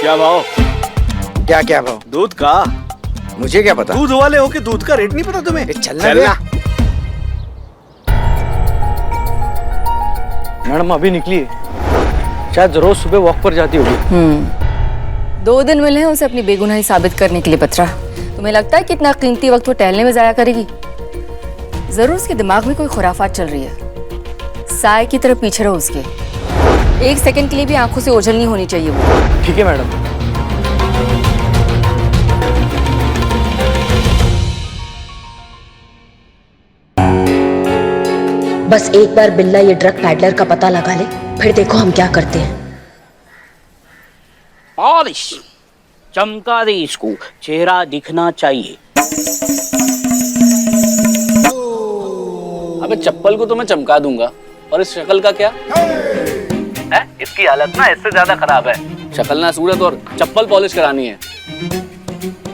क्या भाव? क्या क्या भाव? दूध का? मुझे क्या पता? दूध वाले हो के दूध का रेट नहीं पता तुम्हें? चलना मैडम अभी निकली है, शायद रोज सुबह वॉक पर जाती होगी। 2 दिन मिले हैं उसे अपनी बेगुनाही साबित करने के लिए। पत्रा, तुम्हें लगता है कितना कीमती वक्त वो टहलने में जाया करेगी? जरूर उसके दिमाग में कोई खुराफात चल रही है। साय की तरफ पीछे रहो उसके। 1 सेकंड के लिए भी आंखों से ओझल नहीं होनी चाहिए वो। ठीक है मैडम। बस एक बार बिल्ला ये ड्रग पैडलर का पता लगा ले, फिर देखो हम क्या करते हैं। पॉलिश चमका दे इसको, चेहरा दिखना चाहिए। अबे चप्पल को तो मैं चमका दूंगा, और इस शक्ल का क्या है? इसकी हालत ना इससे ज्यादा खराब है। शक्ल ना सूरत और चप्पल पॉलिश करानी है।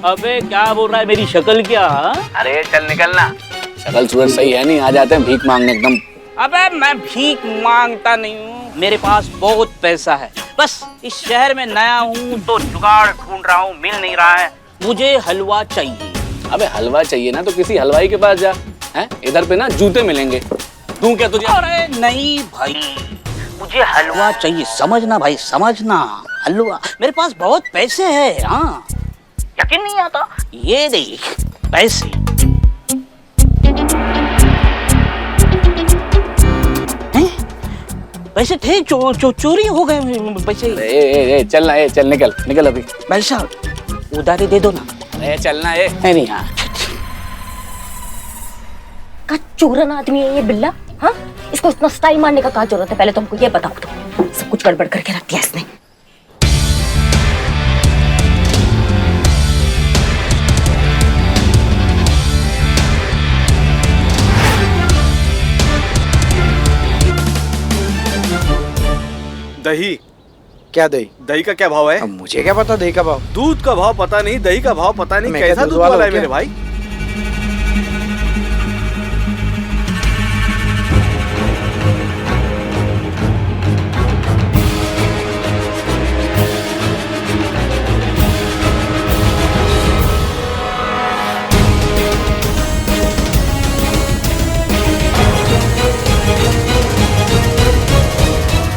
अबे क्या बोल रहा है, मेरी शक्ल क्या? अरे चल निकलना। शक्ल सूरत सही है नहीं, आ जाते हैं भीख मांगने एकदम। अबे मैं भीख मांगता नहीं हूँ, मेरे पास बहुत पैसा है। बस इस शहर में नया हूँ तो जुगाड़ ढूंढ रहा हूँ, मिल नहीं रहा है। मुझे हलवा चाहिए। अबे हलवा चाहिए ना तो किसी हलवाई के पास जा, हैं? इधर पे ना जूते मिलेंगे। दूं क्या तुझे? अरे नहीं भाई, मुझे हलवा चाहिए, समझना भाई, समझना। हलवा, मेरे पास बहुत पैसे हैं। हाँ, यकीन नहीं आता? ये देख पैसे। पैसे थे, चोरी हो गए पैसे। चल निकल अभी। भाई साहब उधारी दे दो ना। चलना नहीं हाँ। का चूरन आदमी है ये बिल्ला। हाँ, इसको इतना स्टाइल मारने का क्या जरूरत है? पहले तो हमको ये बताओ, तो सब कुछ गड़बड़ करके रख दिया इसने। दही। क्या दही? दही का क्या भाव है? अब मुझे क्या पता दही का भाव? दूध का भाव पता नहीं, दही का भाव पता नहीं। मैं कैसा क्या दूध दूध वाला वाला है हूँ मेरे क्या? भाई?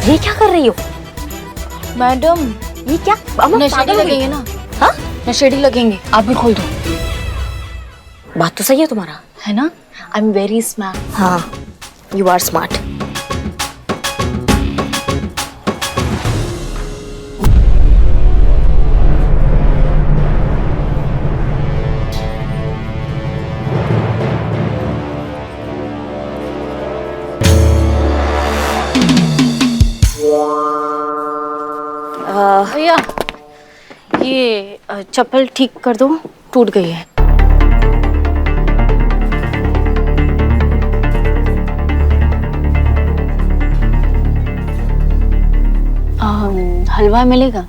ये क्या कर रही हो मैडम, ये क्या? नशेड़ी लगेंगे ना? हाँ, नशेड़ी लगेंगे। आप भी खोल दो। बात तो सही है तुम्हारा, है ना? I am very smart. हाँ, यू आर स्मार्ट। भैया, ये चप्पल ठीक कर दो, टूट गई है। हलवा मिलेगा?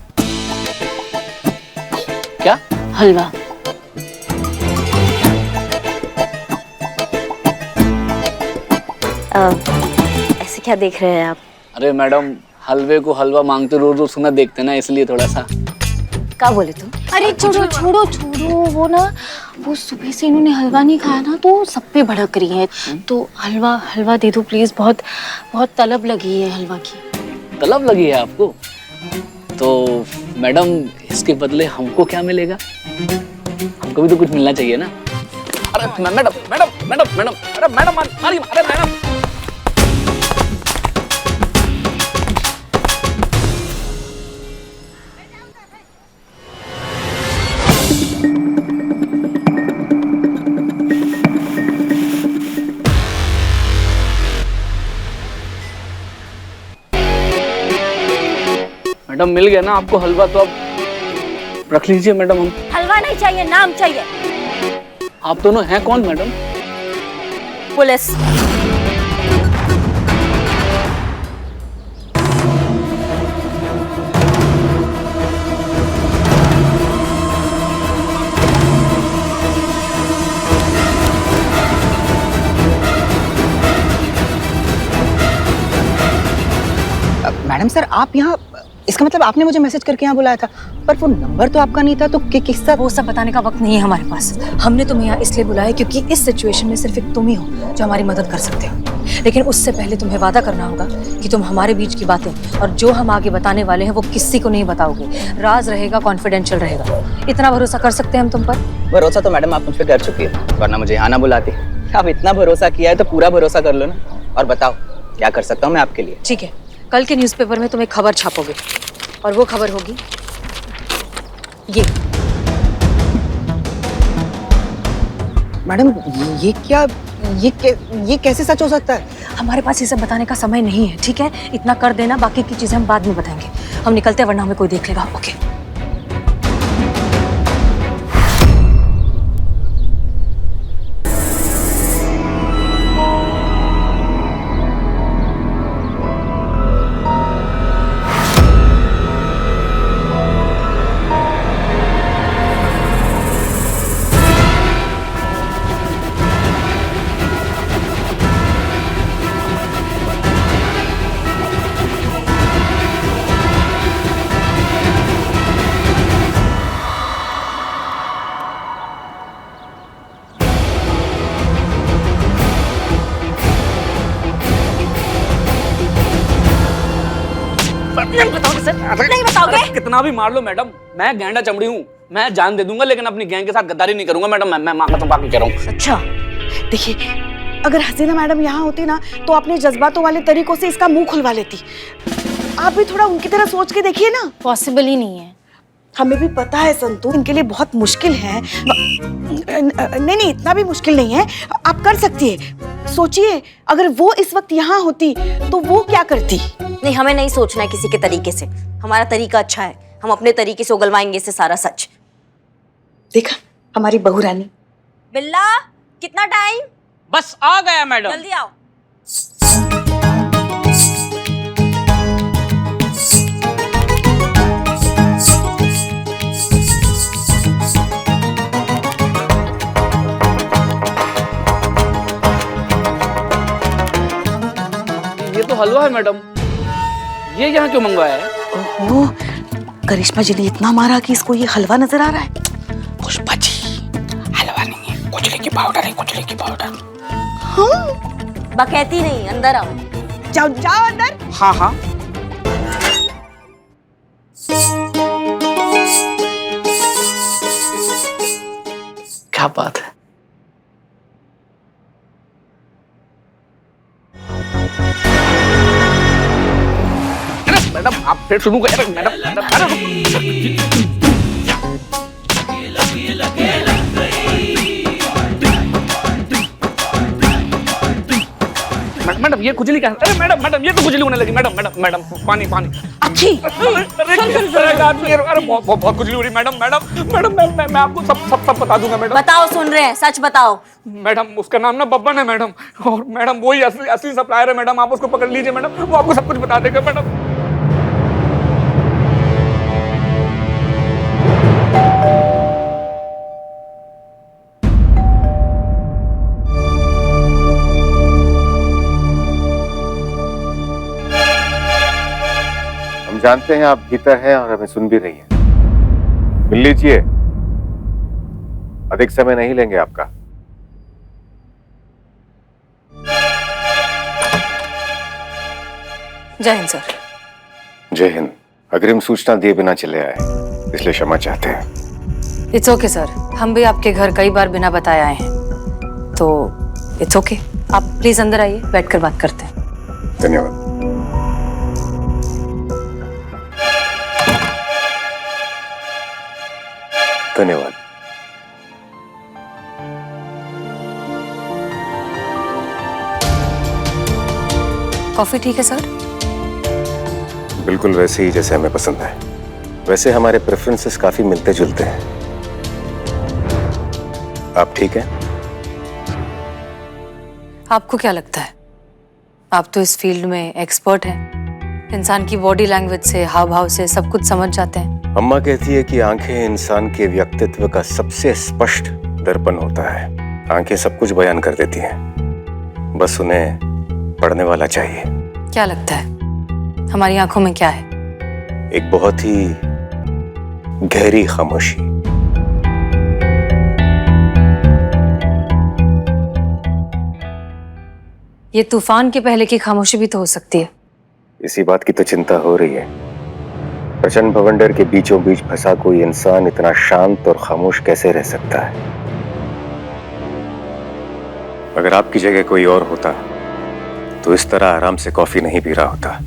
क्या हलवा? ऐसे क्या देख रहे हैं आप? अरे मैडम, हलवे को हलवा मांगते रोज रोज सुना देखते ना, इसलिए थोड़ा सा। क्या बोले तुम? अरे छोड़ो, वो ना, वो सुबह से इन्होंने हलवा नहीं खाया ना, तो सब पे भड़क रही है। तो हलवा दे दो प्लीज, बहुत बहुत तलब लगी है हलवा की। तलब लगी है आपको? तो मैडम इसके बदले हमको क्या मिलेगा? हमको भी तो कुछ मिलना चाहिए ना। अरे मैडम मारिए, अरे मैडम। मैडम मिल गया ना आपको हलवा, तो अब रख लीजिए मैडम। हम हलवा नहीं चाहिए, नाम चाहिए। आप दोनों हैं कौन मैडम? पुलिस। मैडम सर, आप यहाँ इसका मतलब आपने मुझे मैसेज करके यहाँ बुलाया था, पर वो नंबर तो आपका नहीं था, तो किसका? वो सब बताने का वक्त नहीं है हमारे पास। हमने तुम्हें यहाँ इसलिए बुलाया क्योंकि इस सिचुएशन में सिर्फ एक तुम ही हो जो हमारी मदद कर सकते हो। लेकिन उससे पहले तुम्हें वादा करना होगा कि तुम हमारे बीच की बातें और जो हम आगे बताने वाले हैं वो किसी को नहीं बताओगे। राज रहेगा, कॉन्फिडेंशियल रहेगा। इतना भरोसा कर सकते हैं हम तुम पर? भरोसा तो मैडम आप मुझ पर कर चुकी है, वरना मुझे यहाँ ना बुलाती। अब इतना भरोसा किया है तो पूरा भरोसा कर लो ना। और बताओ क्या कर सकता हूँ मैं आपके लिए? ठीक है, कल के न्यूज़पेपर में तुम एक खबर छापोगे और वो खबर होगी ये। मैडम ये कैसे सच हो सकता है? हमारे पास ये सब बताने का समय नहीं है, ठीक है? इतना कर देना, बाकी की चीजें हम बाद में बताएंगे। हम निकलते हैं वरना हमें कोई देख लेगा। ओके? नहीं बताओगे सर? नहीं बताओगे? कितना भी मार लो मैडम, मैं गैंडा चमड़ी हूँ, मैं जान दे दूंगा, लेकिन अपनी गैंग के साथ गद्दारी नहीं करूंगा मैडम। मैं माँ कसम बाकी कह रहा हूँ। अच्छा देखिए, अगर हसीना मैडम यहाँ होती ना तो अपने जज्बातों वाले तरीकों से इसका मुंह खुलवा लेती। आप भी थोड़ा उनकी तरह सोच के देखिए ना। पॉसिबल ही नहीं है। हमें भी पता है संतू, इनके लिए बहुत मुश्किल है। नहीं, इतना भी मुश्किल नहीं है, आप कर सकती है। सोचिए, अगर वो इस वक्त यहाँ होती तो वो क्या करती? नहीं, हमें नहीं सोचना है किसी के तरीके से। हमारा तरीका अच्छा है, हम अपने तरीके से उगलवाएंगे इससे सारा सच। देखा हमारी बहू रानी। बिल्ला, कितना टाइम? बस आ गया मैडम। जल्दी आओ। ये तो हलवा है मैडम, ये यहाँ क्यों मंगवाया है? ओहो, करिश्मा जी ने इतना मारा कि इसको ये हलवा नजर आ रहा है। पुष्पा जी, हलवा नहीं है, कुचले की पाउडर है, कुचले की पाउडर। बकैती नहीं, अंदर आओ। जाओ जाओ अंदर। हाँ हाँ। क्या बात है। मैडम आप फिर शुरू करें। मैडम मैडम ये खुजली क्या? अरे मैडम ये तो खुजली होने लगी। मैडम पानी। अच्छी अरे बहुत खुजली हो रही मैडम। मैं आपको सब बता दूंगा मैडम। बताओ, सुन रहे हैं, सच बताओ। मैडम उसका नाम ना बब्बन है मैडम, और मैडम वही असली सप्लायर है मैडम। आप उसको पकड़ लीजिए मैडम, वो आपको सब कुछ बता देगा मैडम। हम जानते हैं आप भीतर हैं और हमें सुन भी रही हैं। मिल लीजिए, अधिक समय नहीं लेंगे आपका। जय हिंद सर। जय हिंद। अग्रिम सूचना दिए बिना चले आए, इसलिए क्षमा चाहते हैं। इट्स ओके सर, हम भी आपके घर कई बार बिना बताए आए हैं, तो इट्स ओके। आप प्लीज अंदर आइए, बैठकर बात करते हैं। धन्यवाद। धन्यवाद। कॉफी ठीक है सर? बिल्कुल वैसे ही जैसे हमें पसंद है। वैसे हमारे प्रेफरेंसेस काफी मिलते जुलते हैं। आप ठीक हैं? आपको क्या लगता है? आप तो इस फील्ड में एक्सपर्ट हैं। इंसान की बॉडी लैंग्वेज से, हाव भाव से सब कुछ समझ जाते हैं। अम्मा कहती है कि आंखें इंसान के व्यक्तित्व का सबसे स्पष्ट दर्पण होता है। आंखें सब कुछ बयान कर देती हैं, बस उन्हें पढ़ने वाला चाहिए। क्या लगता है हमारी आंखों में क्या है? एक बहुत ही गहरी खामोशी। ये तूफान के पहले की खामोशी भी तो हो सकती है। इसी बात की तो चिंता हो रही है। प्रचंड भवंडर के बीचों बीच फंसा कोई इंसान इतना शांत और खामोश कैसे रह सकता है? अगर आपकी जगह कोई और होता तो इस तरह आराम से कॉफी नहीं पी रहा होता,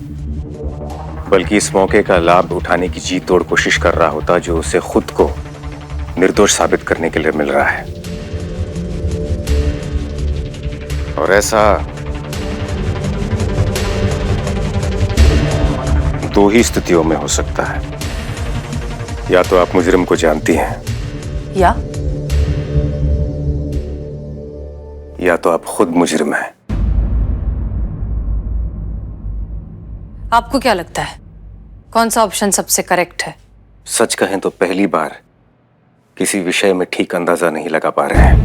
बल्कि इस मौके का लाभ उठाने की जी तोड़ कोशिश कर रहा होता जो उसे खुद को निर्दोष साबित करने के लिए मिल रहा है। और ऐसा दो ही स्थितियों में हो सकता है। या तो आप मुजरिम को जानती हैं, या तो आप खुद मुजरिम हैं। आपको क्या लगता है कौन सा ऑप्शन सबसे करेक्ट है? सच कहें तो पहली बार किसी विषय में ठीक अंदाजा नहीं लगा पा रहे हैं।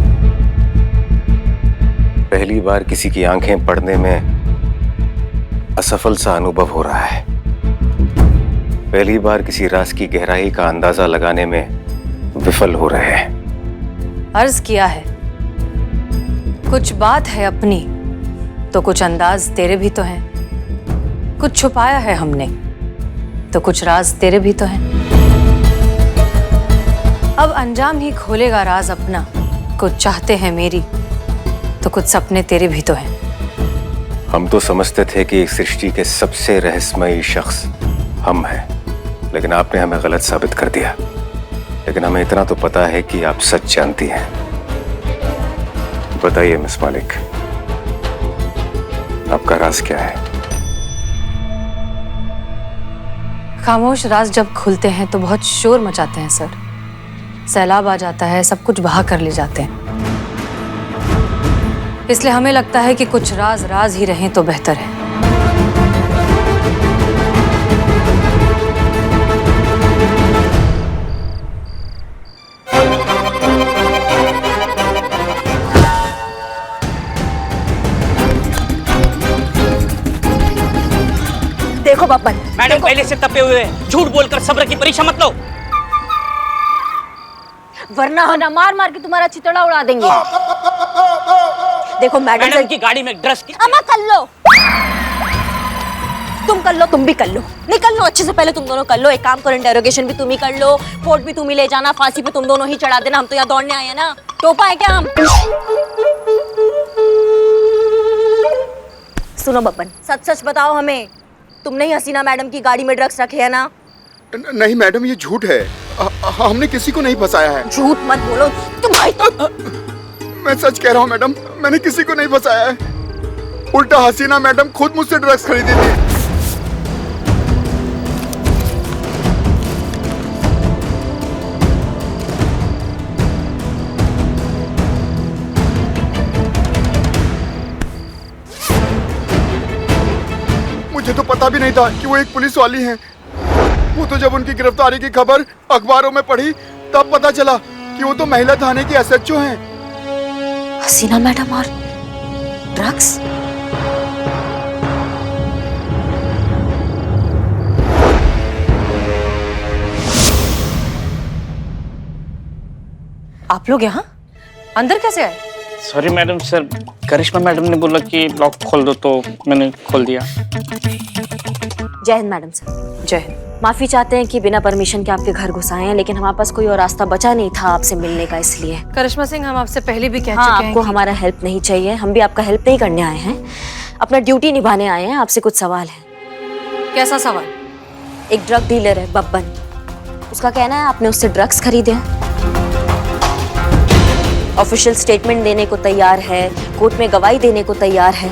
पहली बार किसी की आंखें पढ़ने में असफल सा अनुभव हो रहा है। पहली बार किसी राज की गहराई का अंदाजा लगाने में विफल हो रहे हैं। अर्ज किया है कुछ बात है अपनी तो कुछ अंदाज तेरे भी तो हैं। कुछ छुपाया है हमने तो कुछ राज तेरे भी तो हैं। अब अंजाम ही खोलेगा राज अपना। कुछ चाहते हैं मेरी तो कुछ सपने तेरे भी तो हैं। हम तो समझते थे कि इस सृष्टि के सबसे रहस्यमयी शख्स हम हैं, लेकिन आपने हमें गलत साबित कर दिया। लेकिन हमें इतना तो पता है कि आप सच जानती हैं। बताइए मिस मालिक, आपका राज क्या है? खामोश राज जब खुलते हैं तो बहुत शोर मचाते हैं सर। सैलाब आ जाता है, सब कुछ बहा कर ले जाते हैं। इसलिए हमें लगता है कि कुछ राज राज ही रहें तो बेहतर है। देखो बब्बन, मैडम पहले से तपे हुए हैं, झूठ बोलकर सब्र की परीक्षा मत लो, वरना हम ना मार मार के तुम्हारा चितड़ा उड़ा देंगे। देखो मैडम की गाड़ी में ड्रग्स की। अम्मा कर लो, तुम कर लो, तुम भी कर लो, निकल लो अच्छे से। पहले तुम दोनों कर लो। एक काम करो, इंटेरोगेशन भी तुम ही कर लो, कोर्ट भी तुम ही ले जाना, फांसी पे तुम दोनों ही चढ़ा देना। हम तो यहाँ दौड़ने आए हैं ना, टोपा है क्या हम? सुनो बब्बन, सच सच बताओ हमें, तुमने ही हसीना मैडम की गाड़ी में ड्रग्स रखे है ना? नहीं मैडम, ये झूठ है। हमने किसी को नहीं फंसाया है। झूठ मत बोलो तुम्हारी तो। मैं सच कह रहा हूँ मैडम, मैंने किसी को नहीं फंसाया है। उल्टा हसीना मैडम खुद मुझसे ड्रग्स खरीदी थी। मुझे तो पता भी नहीं था कि वो एक पुलिस वाली हैं। वो तो जब उनकी गिरफ्तारी की खबर अखबारों में पढ़ी तब पता चला कि वो तो महिला थाने की एसएचओ हैं। हसीना मैडम और ड्रग्स? आप लोग यहाँ अंदर कैसे आए? सॉरी मैडम, सर करिश्मा मैडम ने बोला कि लॉक खोल दो तो मैंने खोल दिया। जय हिंद मैडम सर। जय हिंद। माफी चाहते हैं कि बिना परमिशन के आपके घर घुस आए हैं, लेकिन हमारे पास कोई और रास्ता बचा नहीं था आपसे मिलने का, इसलिए। करिश्मा सिंह, हम आपसे पहले भी कह हाँ, चुके हैं आपको कि... हमारा हेल्प नहीं चाहिए। हम भी आपका हेल्प नहीं करने आए हैं, अपना ड्यूटी निभाने आए हैं। आपसे कुछ सवाल है। कैसा सवाल? एक ड्रग डीलर है बब्बन, उसका कहना है आपने उससे ड्रग्स खरीदे हैं। ऑफिशियल स्टेटमेंट देने को तैयार है, कोर्ट में गवाही देने को तैयार है।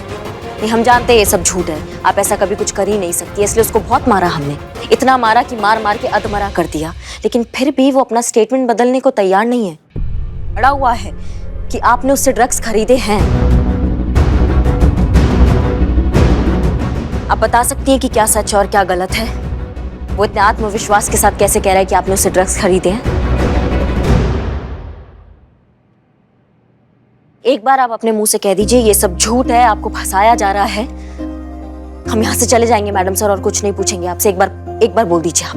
नहीं, हम जानते हैं ये सब झूठ है, आप ऐसा कभी कुछ कर ही नहीं सकती, इसलिए उसको बहुत मारा हमने। इतना मारा कि मार मार के अधमरा कर दिया, लेकिन फिर भी वो अपना स्टेटमेंट बदलने को तैयार नहीं है। अड़ा हुआ है कि आपने उससे ड्रग्स खरीदे हैं। आप बता सकती हैं कि क्या सच और क्या गलत है? वो इतने आत्मविश्वास के साथ कैसे कह रहा है कि आपने उससे ड्रग्स खरीदे हैं? एक बार आप अपने मुंह से कह दीजिए ये सब झूठ है, आपको फंसाया जा रहा है। हम यहाँ से चले जाएंगे मैडम सर, और कुछ नहीं पूछेंगे आपसे। एक बार एक बार बोल दीजिए आप।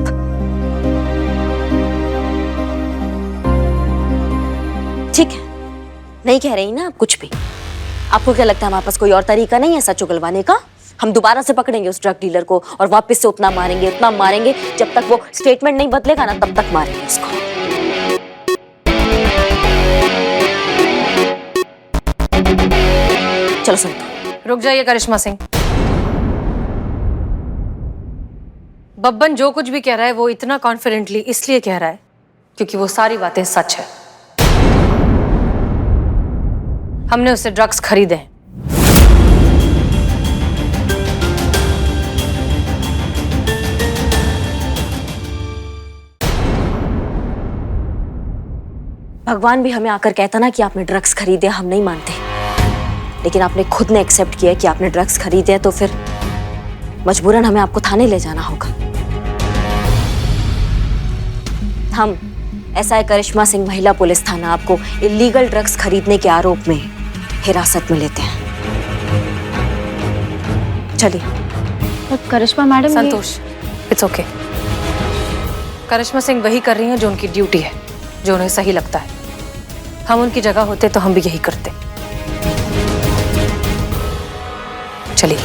ठीक है, नहीं कह रही ना आप कुछ भी। आपको क्या लगता है हमारे पास कोई और तरीका नहीं है सच उगलवाने का? हम दोबारा से पकड़ेंगे उस ड्रग डीलर को और वापस से उतना मारेंगे जब तक वो स्टेटमेंट नहीं बदलेगा ना, तब तक मारेंगे उसको। चलो संतू। रुक जाइए करिश्मा सिंह। बब्बन जो कुछ भी कह रहा है वो इतना कॉन्फिडेंटली इसलिए कह रहा है क्योंकि वो सारी बातें सच है। हमने उससे ड्रग्स खरीदे हैं। भगवान भी हमें आकर कहता ना कि आपने ड्रग्स खरीदे, हम नहीं मानते, लेकिन आपने खुद ने एक्सेप्ट किया कि आपने ड्रग्स खरीदे हैं, तो फिर मजबूरन हमें आपको थाने ले जाना होगा। हम एसआई करिश्मा सिंह, महिला पुलिस थाना, आपको इलीगल ड्रग्स खरीदने के आरोप में हिरासत में लेते हैं। चलिए। करिश्मा मैडम, संतोष, इट्स ओके। करिश्मा सिंह वही कर रही हैं जो उनकी ड्यूटी है, जो उन्हें सही लगता है। हम उनकी जगह होते तो हम भी यही करते। चलिए।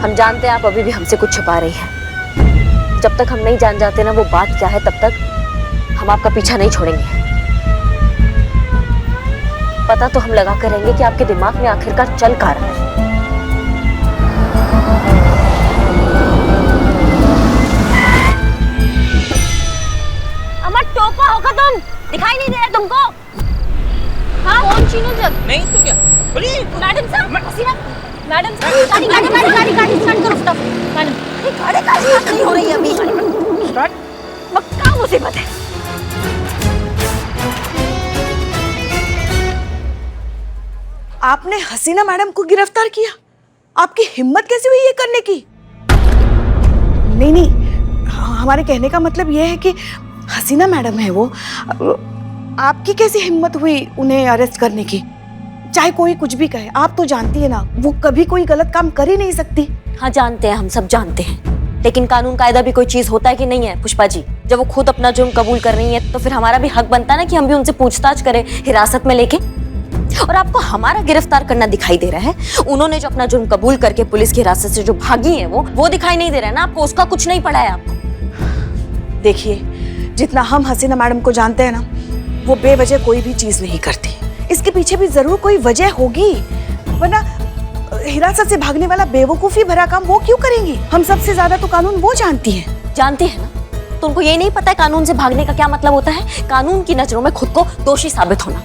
हम जानते हैं आप अभी भी हमसे कुछ छुपा रही हैं। जब तक हम नहीं जान जाते ना वो बात क्या है, तब तक हम आपका पीछा नहीं छोड़ेंगे। पता तो हम लगा कर रहेंगे कि आपके दिमाग में आखिरकार चल क्या रहा है। अमर टोपा होगा तुम, दिखाई नहीं दे रहा तुमको? हाँ, कौन चीनू जग? नहीं तो क्या? बोलिए मैडम साहब, हसीना मैडम साहब, गाड़ी स्टार्ट करो फटाफट। मैडम, ये गाड़ी का स्टार्ट नहीं हो रही है अभी। स्टार्ट? क्या मुसीबत है? आपने हसीना मैडम को गिरफ्तार किया? आपकी हिम्मत कैसे हुई ये करने की? नहीं, हमारे कहने का मतलब ये है कि हसीना मैडम है वो। आपकी कैसी हिम्मत हुई उन्हें अरेस्ट करने की? चाहे कोई कुछ भी कहे, आप तो जानती है ना वो कभी कोई गलत काम कर ही नहीं सकती। हाँ जानते हैं, हम सब जानते हैं, लेकिन कानून कायदा भी कोई चीज होता है कि नहीं है पुष्पा जी? जब वो खुद अपना जुर्म कबूल कर रही है तो फिर हमारा भी हक बनता है ना कि हम भी उनसे पूछताछ करें हिरासत में लेके। और आपको हमारा गिरफ्तार करना दिखाई दे रहा है, उन्होंने जो अपना जुर्म कबूल करके पुलिस की हिरासत से जो भागी है वो दिखाई नहीं दे रहा है ना आपको? उसका कुछ नहीं पड़ा है आपको? देखिए, जितना हम हसीना मैडम को जानते हैं ना, वो बेवजह कोई भी चीज नहीं करती। इसके पीछे भी जरूर कोई वजह होगी, वरना हिरासत से भागने वाला बेवकूफी भरा काम वो क्यों करेंगी? हम सबसे ज्यादा तो कानून वो जानती है। जानती है ना, तो उनको ये नहीं पता है कानून से भागने का क्या मतलब होता है? कानून की नजरों में खुद को दोषी साबित होना।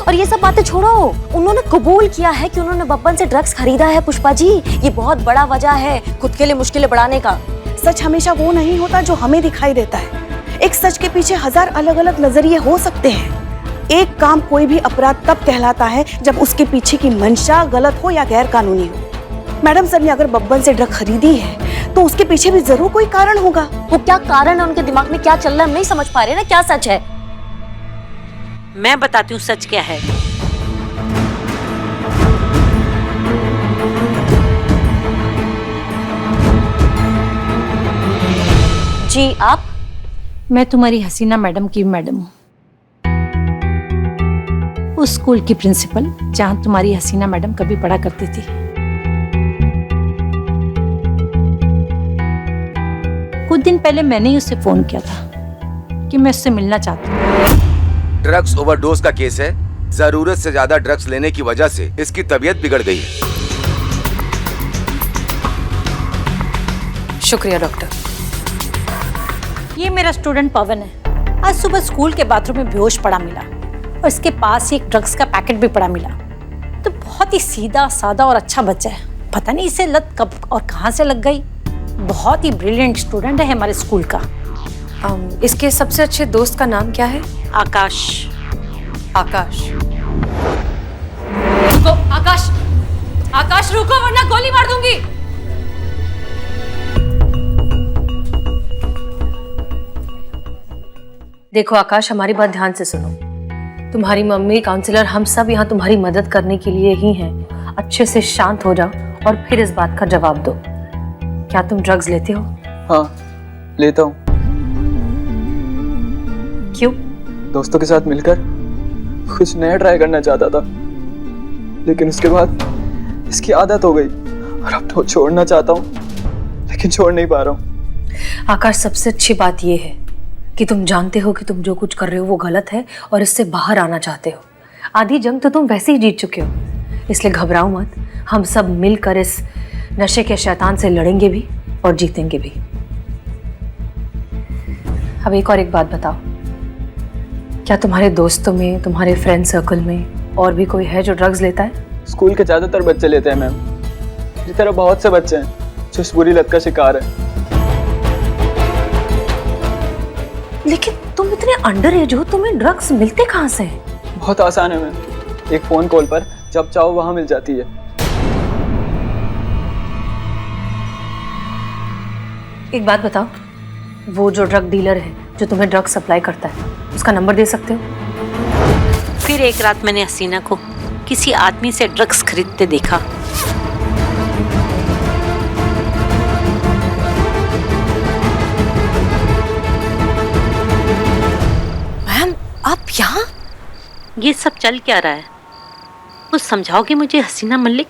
और ये सब बातें छोड़ो, उन्होंने कबूल किया है कि उन्होंने बब्बन से ड्रग्स खरीदा है पुष्पा जी। ये बहुत बड़ा वजह है खुद के लिए मुश्किलें बढ़ाने का। सच हमेशा वो नहीं होता जो हमें दिखाई देता है। एक सच के पीछे 1000 अलग अलग नजरिए हो सकते हैं। एक काम कोई भी अपराध तब कहलाता है जब उसके पीछे की मंशा गलत हो या गैर कानूनी हो। मैडम सर ने अगर बब्बन से ड्रग खरीदी है तो उसके पीछे भी जरूर कोई कारण होगा। वो क्या कारण है, उनके दिमाग में क्या चल रहा है, हम नहीं समझ पा रहे ना क्या सच है। मैं बताती हूँ सच क्या है। जी आप? मैं तुम्हारी हसीना मैडम की मैडम हूँ, उस स्कूल की प्रिंसिपल जहां तुम्हारी हसीना मैडम कभी पढ़ा करती थी। कुछ दिन पहले मैंने ही उससे फोन किया था कि मैं उससे मिलना चाहती हूँ। ड्रग्स ओवरडोज का केस है। जरूरत से ज्यादा ड्रग्स लेने की वजह से इसकी तबीयत बिगड़ गई है। शुक्रिया डॉक्टर। ये मेरा स्टूडेंट पवन है। आज सुबह स्कूल के बाथरूम में बेहोश पड़ा मिला और इसके पास ही एक ड्रग्स का पैकेट भी पड़ा मिला। तो बहुत ही सीधा सादा और अच्छा बच्चा है। पता नहीं इसे लत कब और कहाँ से लग गई। बहुत ही ब्रिलियंट स्टूडेंट है हमारे स्कूल का। इसके सबसे अच्छे दोस्त का नाम क्या है? आकाश। आकाश। रुको आकाश, आकाश रुको वरना गोली मार दूंगी। देखो आकाश, हमारी बात ध्यान से सुनो। तुम्हारी मम्मी, काउंसलर, हम सब यहाँ तुम्हारी मदद करने के लिए ही हैं। अच्छे से शांत हो जाओ और फिर इस बात का जवाब दो। क्या तुम ड्रग्स लेते हो? हाँ, लेता हूँ। क्यों? दोस्तों के साथ मिलकर कुछ नया ट्राई करना चाहता था, लेकिन उसके बाद इसकी आदत हो गई और अब तो छोड़ना चाहता हूँ, लेकिन छोड़ नहीं पा रहा हूँ। आकाश, सबसे अच्छी बात यह है कि तुम जानते हो कि तुम जो कुछ कर रहे हो वो गलत है और इससे बाहर आना चाहते हो। आधी जंग तो तुम वैसे ही जीत चुके हो, इसलिए घबराओ मत। हम सब मिलकर इस नशे के शैतान से लड़ेंगे भी और जीतेंगे भी। अब एक बात बताओ, क्या तुम्हारे दोस्तों में, तुम्हारे फ्रेंड सर्कल में और भी कोई है जो ड्रग्स लेता है? स्कूल के ज्यादातर बच्चे लेते हैं मैम। इसी तरह बहुत से बच्चे हैं जो इस बुरी लत का शिकार है। लेकिन तुम इतने अंडर एज हो, तुम्हें ड्रग्स मिलते कहाँ से हैं? बहुत आसान है मैम, एक फोन कॉल पर जब चाहो वहां मिल जाती है। एक बात बताओ, वो जो ड्रग डीलर है जो तुम्हें ड्रग सप्लाई करता है, उसका नंबर दे सकते हो? फिर एक रात मैंने हसीना को किसी आदमी से ड्रग्स खरीदते देखा। मैम, आप यहाँ? ये सब चल क्या रहा है? कुछ समझाओगे मुझे हसीना मलिक?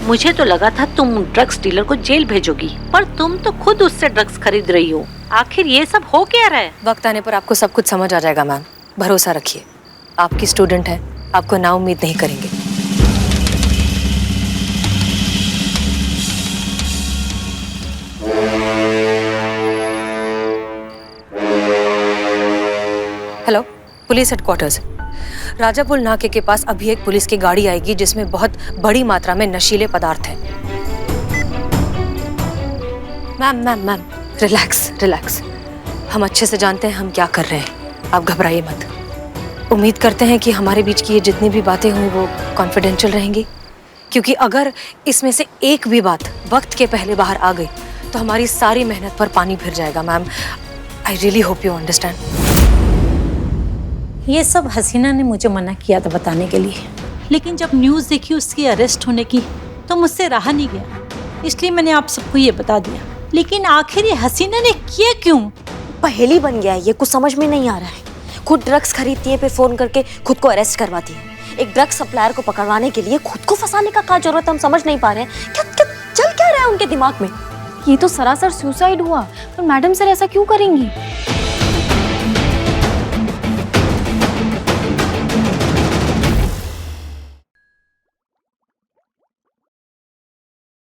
मुझे तो लगा था तुम ड्रग्स डीलर को जेल भेजोगी, पर तुम तो खुद उससे ड्रग्स खरीद रही हो। आखिर ये सब हो क्या रहा है? वक्त आने पर आपको सब कुछ समझ आ जाएगा मैम, भरोसा रखिए। आपकी स्टूडेंट है, आपको ना उम्मीद नहीं करेंगे। Hello, police headquarters. राजापुल नाके के पास अभी एक पुलिस की गाड़ी आएगी जिसमें बहुत बड़ी मात्रा में नशीले पदार्थ हैं। Ma'am, relax relax. हम अच्छे से जानते हैं हम क्या कर रहे हैं, आप घबराइए मत। उम्मीद करते हैं कि हमारे बीच की ये जितनी भी बातें हुई वो कॉन्फिडेंशियल रहेंगी, क्योंकि अगर इसमें से एक भी बात वक्त के पहले बाहर आ गई तो हमारी सारी मेहनत पर पानी फिर जाएगा। Ma'am, I really hope you understand. ये सब हसीना ने मुझे मना किया था बताने के लिए, लेकिन जब न्यूज़ देखी उसकी अरेस्ट होने की तो मुझसे रहा नहीं गया, इसलिए मैंने आप सबको ये बता दिया। लेकिन आखिर ये हसीना ने किया क्यों? पहेली बन गया है ये, कुछ समझ में नहीं आ रहा है। खुद ड्रग्स खरीदती है, फिर फोन करके खुद को अरेस्ट करवाती है। एक ड्रग्स सप्लायर को पकड़वाने के लिए खुद को फंसाने का क्या जरूरत है, हम समझ नहीं पा रहे हैं। क्या चल क्या रहा है उनके दिमाग में? ये तो सरासर सुसाइड हुआ, पर मैडम सर ऐसा क्यों करेंगी?